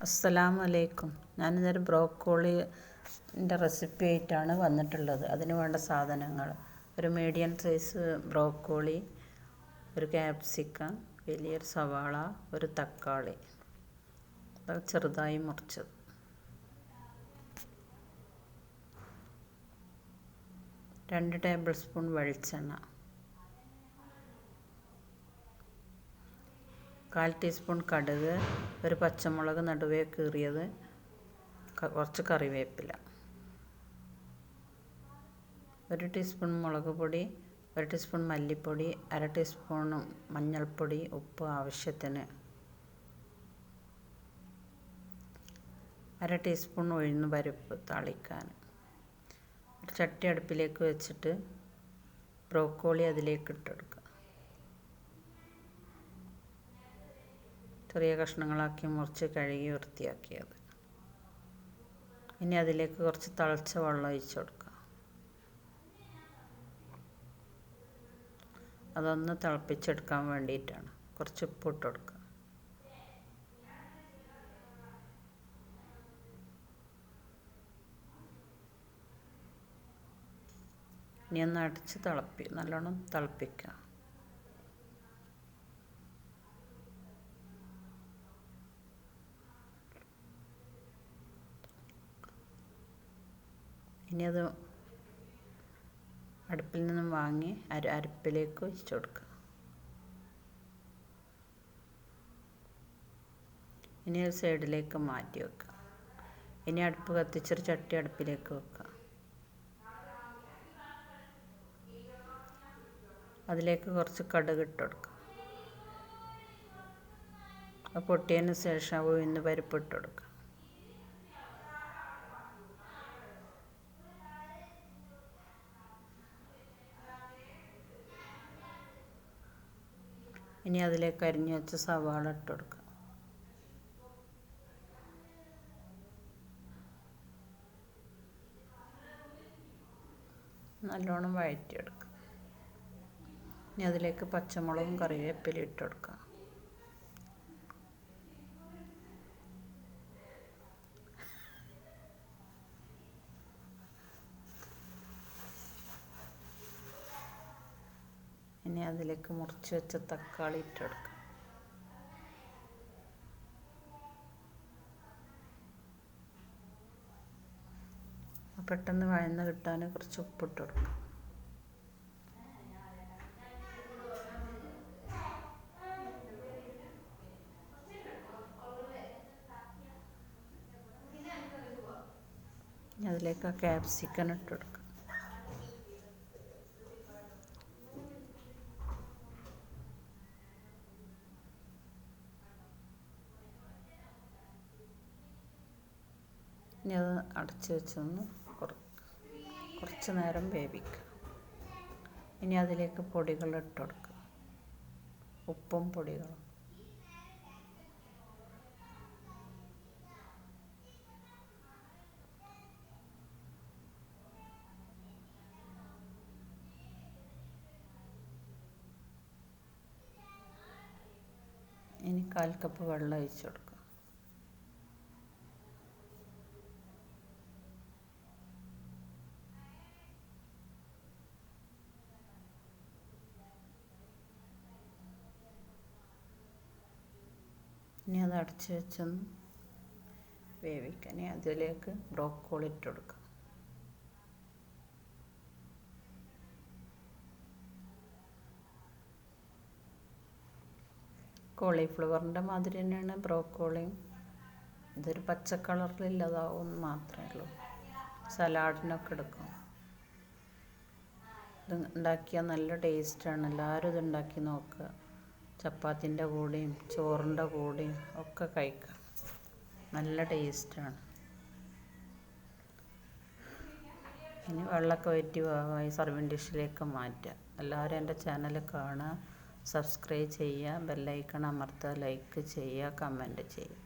അസ്സലാമു അലൈക്കും. ഞാനിതൊരു ബ്രോക്കോളിൻ്റെ റെസിപ്പി ആയിട്ടാണ് വന്നിട്ടുള്ളത്. അതിന് വേണ്ട സാധനങ്ങൾ: ഒരു മീഡിയം സൈസ് ബ്രോക്കോളി, ഒരു ക്യാപ്സിക്കം, വലിയൊരു സവാള, ഒരു തക്കാളി ചെറുതായി മുറിച്ചത്, രണ്ട് ടേബിൾ സ്പൂൺ വെളിച്ചെണ്ണ, 1/4 ടീസ്പൂൺ കടുക്, ഒരു പച്ചമുളക് നടുവേ കീറിയത്, കുറച്ച് കറിവേപ്പില, 1 ടീസ്പൂൺ മുളക് പൊടി, 1 ടീസ്പൂൺ മല്ലിപ്പൊടി, 1/2 ടീസ്പൂൺ മഞ്ഞൾപ്പൊടി, ഉപ്പ് ആവശ്യത്തിന്, 1/2 ടീസ്പൂൺ ഉഴുന്ന് പരിപ്പ് താളിക്കാൻ. ഒരു ചട്ടി അടുപ്പിലേക്ക് വെച്ചിട്ട് ബ്രോക്കോളി അതിലേക്ക് ഇട്ടെടുക്കുക. ചെറിയ കഷ്ണങ്ങളാക്കി മുറിച്ച് കഴുകി വൃത്തിയാക്കിയത്. ഇനി അതിലേക്ക് കുറച്ച് തിളച്ച വെള്ളം ഒഴിച്ച് കൊടുക്കുക. അതൊന്ന് തിളപ്പിച്ചെടുക്കാൻ വേണ്ടിയിട്ടാണ്. കുറച്ച് ഉപ്പ് ഇട്ട് കൊടുക്കുക. ഇനി ഒന്ന് അടച്ച് നല്ലോണം തിളപ്പിക്കുക. ഇനി അത് അടുപ്പിൽ നിന്നും വാങ്ങി അരപ്പിലേക്ക് ഒഴിച്ച് കൊടുക്കുക. ഇനി ഒരു സൈഡിലേക്ക് മാറ്റി വെക്കുക. ഇനി അടുപ്പ് കത്തിച്ചൊരു ചട്ടി അടുപ്പിലേക്ക് വെക്കുക. അതിലേക്ക് കുറച്ച് കടുക് ഇട്ട് കൊടുക്കുക. അത് പൊട്ടിയതിന് ശേഷം ഉഴുന്ന് പരിപ്പ് ഇട്ട് കൊടുക്കുക. ഇനി അതിലേക്ക് അരിഞ്ഞു വെച്ച സവാള ഇട്ട് കൊടുക്കുക. നല്ലോണം വഴറ്റിയെടുക്കുക. ഇനി അതിലേക്ക് പച്ചമുളകും കറിവേപ്പിലയും ഇട്ട് കൊടുക്കുക. ഇനി അതിലേക്ക് മുറിച്ച് വെച്ച തക്കാളി ഇട്ടെടുക്കുക. പെട്ടെന്ന് വഴന്ന് കിട്ടാൻ കുറച്ച് ഉപ്പിട്ട് കൊടുക്കുക. അതിലേക്ക് ക്യാപ്സിക്കം ഇട്ട് കൊടുക്കുക. ഇനി അത് അടച്ച് വെച്ചൊന്ന് കുറച്ച് നേരം വേവിക്കുക. ഇനി അതിലേക്ക് പൊടികൾ ഇട്ട് കൊടുക്കുക. ഉപ്പും പൊടികളും. ഇനി 1/4 കപ്പ് വെള്ളം ഒഴിച്ച് കൊടുക്കുക. ഇനി അത് അടച്ച് വെച്ചൊന്ന് വേവിക്കുക. ഇനി അതിലേക്ക് ബ്രോക്കോളി ഇട്ട് കൊടുക്കുക. കോളിഫ്ലവറിൻ്റെ മാതിരി തന്നെയാണ് ബ്രോക്കോളിയും. ഇതൊരു പച്ച കളറിലില്ലതാവുമെന്ന് മാത്രമേ ഉള്ളൂ. സലാഡിനൊക്കെ എടുക്കും. ഇത് ഉണ്ടാക്കിയാൽ നല്ല ടേസ്റ്റാണ്. എല്ലാവരും ഇത് ഉണ്ടാക്കി നോക്കുക. ചപ്പാത്തിൻ്റെ കൂടെയും ചോറിൻ്റെ കൂടെയും ഒക്കെ കഴിക്കാം. നല്ല ടേസ്റ്റാണ്. ഇനി വെള്ളമൊക്കെ വറ്റി വേവായി സർവിങ് ഡിഷിലേക്ക് മാറ്റുക. എല്ലാവരും എൻ്റെ ചാനൽ കാണുക, സബ്സ്ക്രൈബ് ചെയ്യുക, ബെല്ലൈക്കൺ അമർത്തുക, ലൈക്ക് ചെയ്യുക, കമൻറ്റ് ചെയ്യുക.